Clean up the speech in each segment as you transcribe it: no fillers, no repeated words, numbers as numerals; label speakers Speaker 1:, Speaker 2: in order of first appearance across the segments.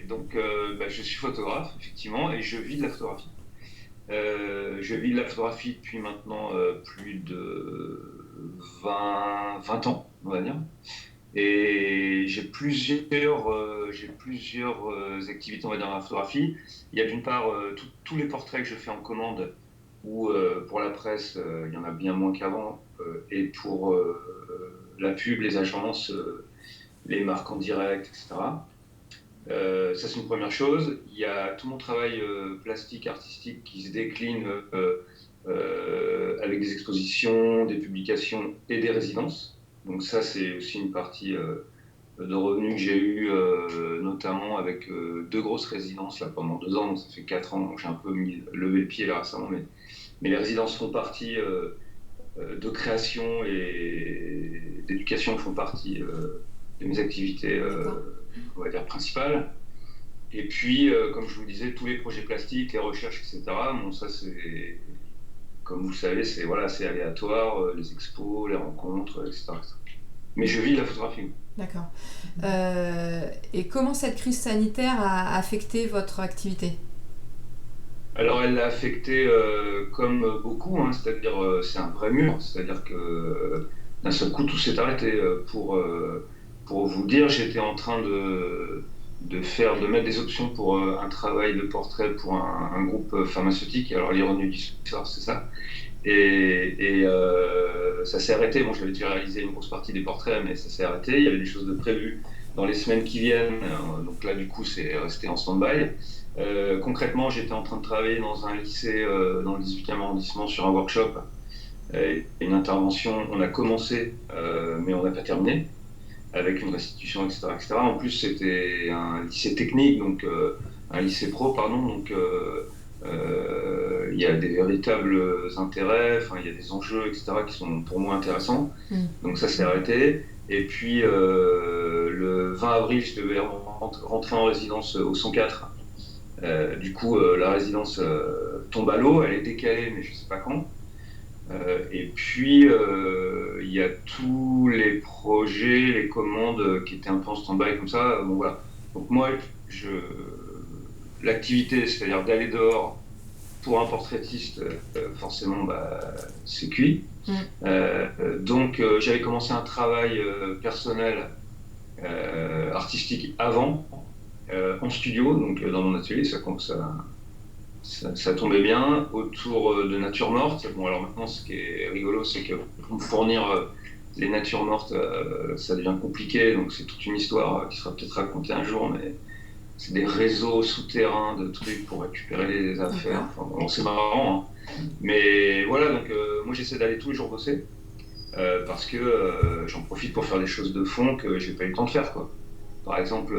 Speaker 1: donc je suis photographe, effectivement, et je vis de la photographie. Je vis de la photographie depuis maintenant plus de 20 ans, on va dire. Et j'ai plusieurs activités, on va dire, dans la photographie. Il y a d'une part tous les portraits que je fais en commande, ou pour la presse, il y en a bien moins qu'avant, et pour la pub, les agences, les marques en direct, etc. Ça, c'est une première chose. Il y a tout mon travail plastique, artistique qui se décline avec des expositions, des publications et des résidences. Donc ça, c'est aussi une partie de revenus que j'ai eu, notamment avec deux grosses résidences là, pendant 2 ans. Donc ça fait 4 ans. Donc j'ai un peu levé le pied là récemment, mais les résidences font partie de création, et d'éducation font partie de mes activités,
Speaker 2: D'accord.
Speaker 1: on va dire, principales. Et puis, comme je vous le disais, tous les projets plastiques, les recherches, etc. Bon, ça, c'est, comme vous le savez, c'est voilà, c'est aléatoire, les expos, les rencontres, etc. Mais je vis de la photographie.
Speaker 2: D'accord. Et comment cette crise sanitaire a affecté votre activité?
Speaker 1: Alors, elle l'a affecté comme beaucoup, hein, c'est-à-dire, c'est un vrai mur, c'est-à-dire que d'un seul coup, tout s'est arrêté. Pour vous dire, j'étais en train de mettre des options pour un travail de portrait pour un groupe pharmaceutique. Alors, l'ironie du sort, c'est ça. Et ça s'est arrêté. Bon, j'avais déjà réalisé une grosse partie des portraits, mais ça s'est arrêté. Il y avait des choses de prévues dans les semaines qui viennent. Donc là, du coup, c'est resté en stand-by. Concrètement, j'étais en train de travailler dans un lycée dans le 18e arrondissement sur un workshop, une intervention. On a commencé, mais on n'a pas terminé, avec une restitution, etc., etc. En plus, c'était un lycée technique, donc un lycée pro, pardon. Donc, il y a des véritables intérêts, enfin, il y a des enjeux, etc., qui sont pour moi intéressants.
Speaker 2: Mm.
Speaker 1: Donc, ça s'est arrêté. Et puis, le 20 avril, je devais rentrer en résidence au 104. Du coup, la résidence tombe à l'eau, elle est décalée, mais je ne sais pas quand. Et puis, il y a tous les projets, les commandes qui étaient un peu en stand-by comme ça. Bon, voilà. Donc moi, je, l'activité, c'est-à-dire d'aller dehors pour un portraitiste, forcément, c'est cuit.
Speaker 2: Mm.
Speaker 1: Donc, j'avais commencé un travail personnel, artistique avant, en studio, donc dans mon atelier. Ça tombait bien, autour de natures mortes. Bon, alors maintenant, ce qui est rigolo, c'est que pour me fournir les natures mortes, ça devient compliqué. Donc, c'est toute une histoire qui sera peut-être racontée un jour, mais c'est des réseaux souterrains de trucs pour récupérer les affaires.
Speaker 2: D'accord.
Speaker 1: Enfin, bon, c'est marrant, hein. Mais voilà, donc moi, j'essaie d'aller tous les jours bosser, parce que j'en profite pour faire des choses de fond que j'ai pas eu le temps de faire, quoi. Par exemple,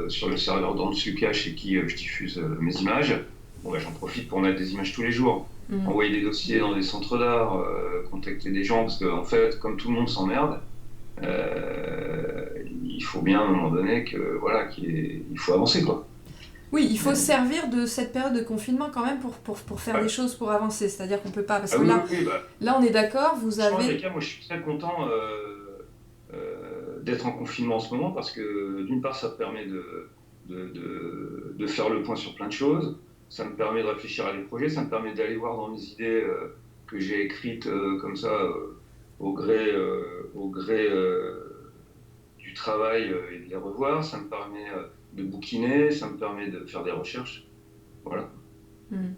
Speaker 1: sur le serveur d'Ansuka, chez qui je diffuse mes images, bon, j'en profite pour mettre des images tous les jours.
Speaker 2: Mm.
Speaker 1: Envoyer des dossiers dans des centres d'art, contacter des gens, parce qu'en fait, comme tout le monde s'emmerde, il faut bien à un moment donné que voilà, il faut avancer, quoi.
Speaker 2: Oui, il faut se
Speaker 1: Euh,
Speaker 2: servir de cette période de confinement quand même pour faire des
Speaker 1: ouais.
Speaker 2: choses, pour avancer. C'est-à-dire qu'on peut pas... Parce
Speaker 1: Ah
Speaker 2: que
Speaker 1: oui,
Speaker 2: là,
Speaker 1: oui, oui,
Speaker 2: là on est d'accord, vous
Speaker 1: franchement,
Speaker 2: avez...
Speaker 1: Erika, moi je suis très content d'être en confinement en ce moment, parce que d'une part, ça me permet de faire le point sur plein de choses, ça me permet de réfléchir à des projets, ça me permet d'aller voir dans mes idées que j'ai écrites comme ça, au gré du travail, et de les revoir, ça me permet de bouquiner, ça me permet de faire des recherches. Voilà.
Speaker 2: Mm.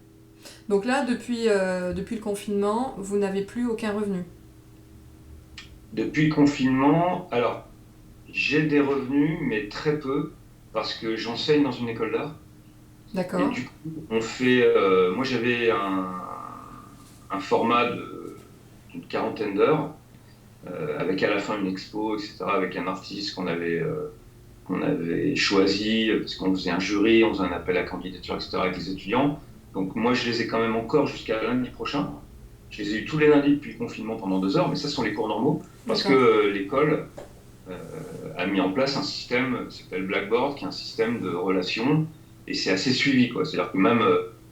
Speaker 2: Donc là, depuis le confinement, vous n'avez plus aucun revenu.
Speaker 1: Depuis le confinement, alors j'ai des revenus, mais très peu, parce que j'enseigne dans une école d'art. Et
Speaker 2: D'accord.
Speaker 1: du coup, moi j'avais un format d'une quarantaine d'heures, avec à la fin une expo, etc., avec un artiste qu'on avait choisi, parce qu'on faisait un jury, on faisait un appel à candidature, etc., avec les étudiants. Donc moi, je les ai quand même encore jusqu'à lundi prochain. Je les ai eu tous les lundis depuis le confinement pendant 2 heures, mais ça, ce sont les cours normaux, parce que
Speaker 2: D'accord.
Speaker 1: l'école euh, a mis en place un système qui s'appelle Blackboard, qui est un système de relations, et c'est assez suivi, quoi. C'est-à-dire que même,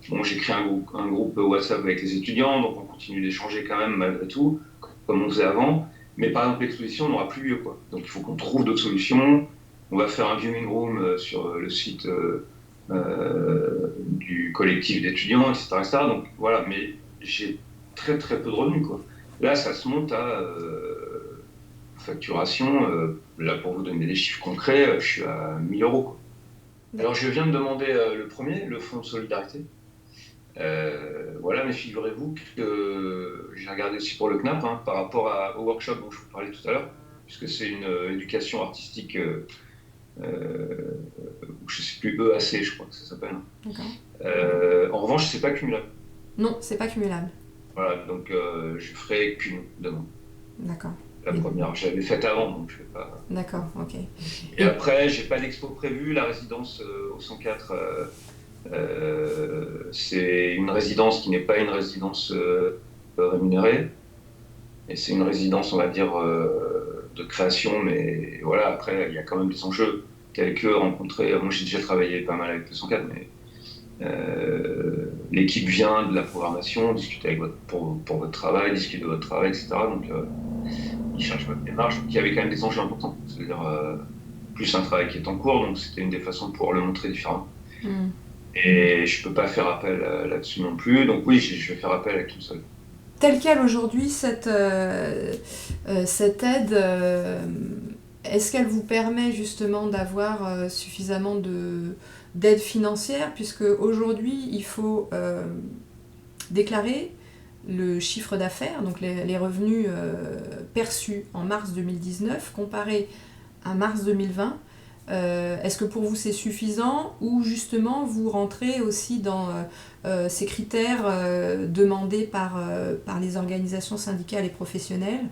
Speaker 1: bon, j'ai créé un groupe WhatsApp avec les étudiants, donc on continue d'échanger quand même malgré tout, comme on faisait avant, mais par exemple l'exposition n'aura plus lieu, quoi. Donc il faut qu'on trouve d'autres solutions. on va faire un viewing room sur le site du collectif d'étudiants, etc., etc. Donc voilà, mais j'ai très très peu de revenus, quoi. Là, ça se monte à facturation. Là, pour vous donner des chiffres concrets, je suis à 1 000 euros, quoi. Alors, je viens de demander le premier, le fonds de solidarité. Voilà, mais figurez-vous que j'ai regardé aussi pour le CNAP, hein, par rapport au workshop dont je vous parlais tout à l'heure, puisque c'est une éducation artistique, je ne sais plus, EAC, je crois que ça s'appelle. En revanche, c'est pas cumulable.
Speaker 2: Non, c'est pas cumulable.
Speaker 1: Voilà, donc je ferai qu'une demande.
Speaker 2: D'accord.
Speaker 1: La première, je l'avais faite avant, donc je ne vais pas.
Speaker 2: D'accord, ok.
Speaker 1: Et après, j'ai pas d'expo prévue. La résidence au 104, c'est une résidence qui n'est pas une résidence rémunérée. Et c'est une résidence, on va dire, de création, mais voilà, après, il y a quand même des enjeux tels que rencontrer. Moi, j'ai déjà travaillé pas mal avec le 104, mais l'équipe vient de la programmation, discuter avec pour votre travail, discuter de votre travail, etc. Donc, ils cherchent votre démarche. Donc, il y avait quand même des enjeux importants. C'est-à-dire, plus un travail qui est en cours, donc c'était une des façons de pouvoir le montrer différemment. Et je peux pas faire appel là-dessus non plus, donc oui, je vais faire appel avec tout seul.
Speaker 2: Telle quelle aujourd'hui, cette aide, est-ce qu'elle vous permet justement d'avoir suffisamment d'aide financière, puisque aujourd'hui il faut déclarer le chiffre d'affaires, donc les revenus perçus en mars 2019 comparé à mars 2020. Est-ce que pour vous c'est suffisant, ou justement vous rentrez aussi dans ces critères demandés par les organisations syndicales et professionnelles,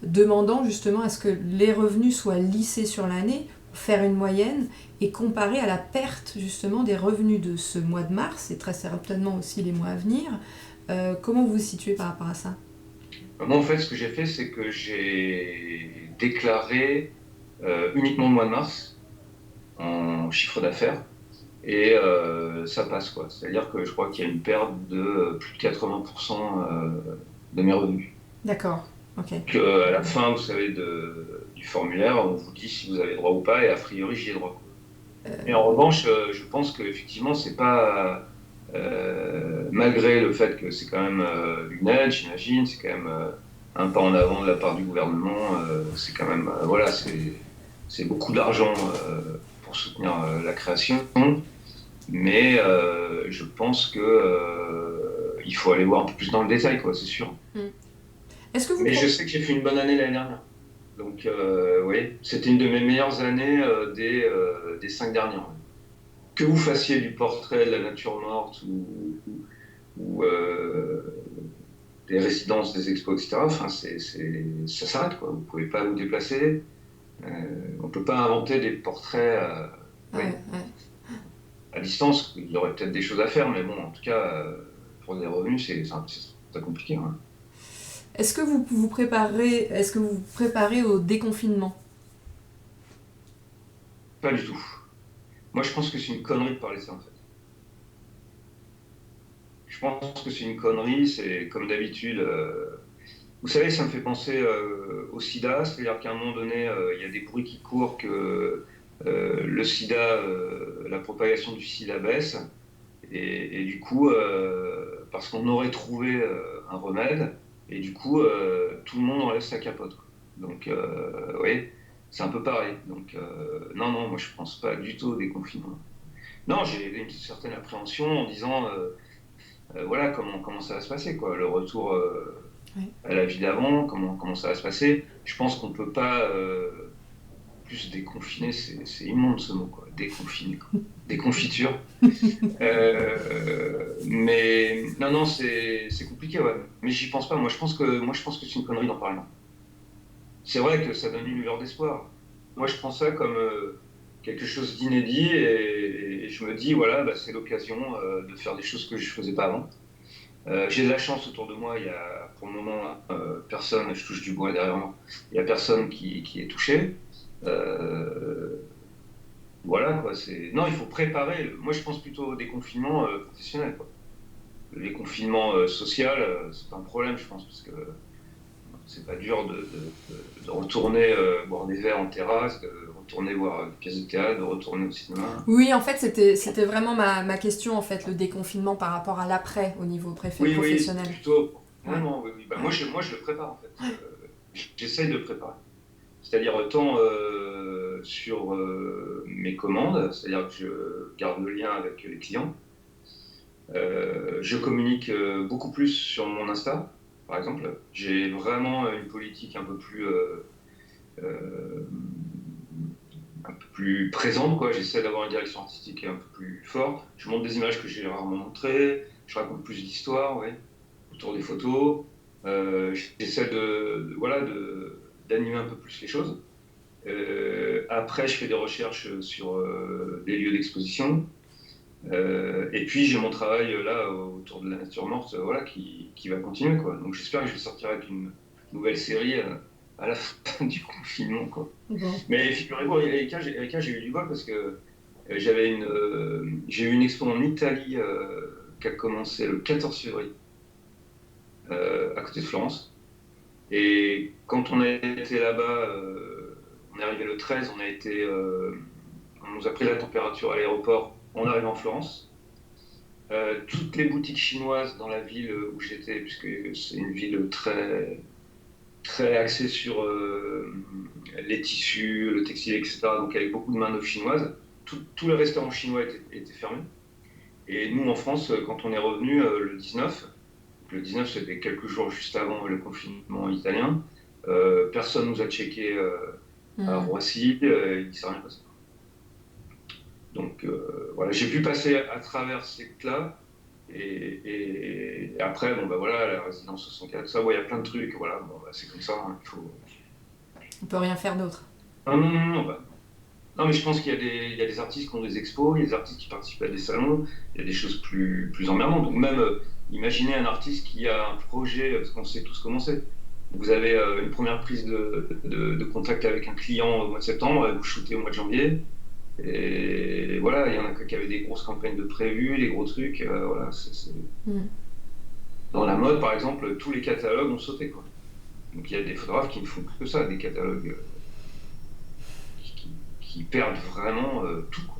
Speaker 2: demandant justement à ce que les revenus soient lissés sur l'année, faire une moyenne et comparer à la perte justement des revenus de ce mois de mars et très certainement aussi les mois à venir. Comment vous vous situez par rapport à ça?
Speaker 1: Moi, en fait, ce que j'ai fait, c'est que j'ai déclaré uniquement le mois de mars en chiffre d'affaires, et ça passe, quoi. C'est-à-dire que je crois qu'il y a une perte de plus de 80% de mes revenus.
Speaker 2: D'accord, ok.
Speaker 1: Donc, à la fin, vous savez, du formulaire, on vous dit si vous avez droit ou pas, et a priori, j'y ai droit. Mais en revanche, je pense qu'effectivement, c'est pas... malgré le fait que c'est quand même une aide, j'imagine, c'est quand même un pas en avant de la part du gouvernement, c'est quand même... voilà, c'est beaucoup d'argent pour soutenir la création, mais je pense que il faut aller voir un peu plus dans le détail, quoi, c'est sûr.
Speaker 2: Est-ce que vous
Speaker 1: Mais je sais que j'ai fait une bonne année l'année dernière. Donc oui, c'était une de mes meilleures années des 5 dernières. Que vous fassiez du portrait de la nature morte ou des résidences, des expos, etc., enfin, ça s'arrête, quoi. Vous ne pouvez pas vous déplacer. On ne peut pas inventer des portraits à distance. Il y aurait peut-être des choses à faire, mais bon, en tout cas, pour des revenus, c'est très compliqué. Hein.
Speaker 2: Est-ce que vous vous préparez au déconfinement?
Speaker 1: Pas du tout. Moi, je pense que c'est une connerie de parler de ça, en fait. Je pense que c'est une connerie, c'est comme d'habitude. Vous savez, ça me fait penser au sida, c'est-à-dire qu'à un moment donné, il y a des bruits qui courent que le sida, la propagation du sida baisse, et du coup, parce qu'on aurait trouvé un remède, et du coup, tout le monde enlève sa capote, quoi. Donc, oui, c'est un peu pareil. Donc, non, moi, je pense pas du tout au déconfinement. Non, j'ai une certaine appréhension en disant, voilà, comment ça va se passer, quoi, le retour à la vie d'avant, comment ça va se passer. Je pense qu'on ne peut pas plus déconfiner, c'est immonde ce mot, quoi, déconfiner, quoi. Déconfiture. Mais non, c'est compliqué, ouais. Mais j'y pense pas. Moi, je pense que c'est une connerie d'en parler. C'est vrai que ça donne une lueur d'espoir. Moi, je prends ça comme quelque chose d'inédit, et je me dis, voilà, c'est l'occasion de faire des choses que je faisais pas avant. J'ai de la chance autour de moi, il y a pour le moment personne, je touche du bois derrière moi, il n'y a personne qui est touché. Voilà, quoi, non, il faut préparer. Moi, je pense plutôt au déconfinement professionnel, quoi. Le déconfinement social, c'est pas un problème, je pense, parce que c'est pas dur de retourner boire des verres en terrasse, de retourner voir des pièces de théâtre, de retourner au cinéma.
Speaker 2: Oui, en fait, c'était vraiment ma question, en fait, le déconfinement par rapport à l'après au niveau
Speaker 1: Oui,
Speaker 2: professionnel.
Speaker 1: c'était plutôt.
Speaker 2: Ouais.
Speaker 1: Vraiment, oui, oui. Bah,
Speaker 2: Ouais.
Speaker 1: moi, je le prépare en fait. J'essaye de le préparer. C'est-à-dire autant sur mes commandes, c'est-à-dire que je garde le lien avec les clients. Je communique beaucoup plus sur mon Insta, par exemple. J'ai vraiment une politique euh, un peu plus présente, quoi. J'essaie d'avoir une direction artistique un peu plus forte. Je montre des images que j'ai rarement montrées. Je raconte plus d'histoires, ouais, autour des photos. J'essaie voilà, d'animer un peu plus les choses. Après, je fais des recherches sur des lieux d'exposition. Et puis, j'ai mon travail là autour de la nature morte, voilà, qui va continuer, quoi. Donc, j'espère que je vais sortir avec une nouvelle série à la fin du confinement, quoi.
Speaker 2: Bon.
Speaker 1: Mais figurez-vous, Erika, j'ai eu du bol parce que j'ai eu une expo en Italie qui a commencé le 14 février, à côté de Florence. Et quand on a été là-bas, on est arrivé le 13, on nous a pris la température à l'aéroport en arrivant en Florence. Toutes les boutiques chinoises dans la ville où j'étais, puisque c'est une ville très, très axée sur les tissus, le textile, etc., donc avec beaucoup de main-d'œuvre chinoise, tous les restaurants chinois étaient fermés. Et nous, en France, quand on est revenu le 19, c'était quelques jours juste avant le confinement italien, personne nous a checké à Roissy, il ne s'est rien passé. Donc voilà, j'ai pu passer à travers ces là et après, bon bah voilà, la résidence 64, ça, il y a plein de trucs, voilà, bon, bah, c'est comme ça, hein, il faut...
Speaker 2: On peut rien faire d'autre.
Speaker 1: Non, non, non, non, bah, non, mais je pense il y a des artistes qui ont des expos, il y a des artistes qui participent à des salons, il y a des choses plus emmerdantes. Donc même, imaginez un artiste qui a un projet, parce qu'on sait tous comment c'est. Vous avez une première prise de contact avec un client au mois de septembre, vous shootez au mois de janvier, et voilà, il y en a qui avaient des grosses campagnes de prévues, des gros trucs, voilà. Dans la mode, par exemple, tous les catalogues ont sauté, quoi. Donc il y a des photographes qui ne font que ça, des catalogues qui perdent vraiment tout, quoi.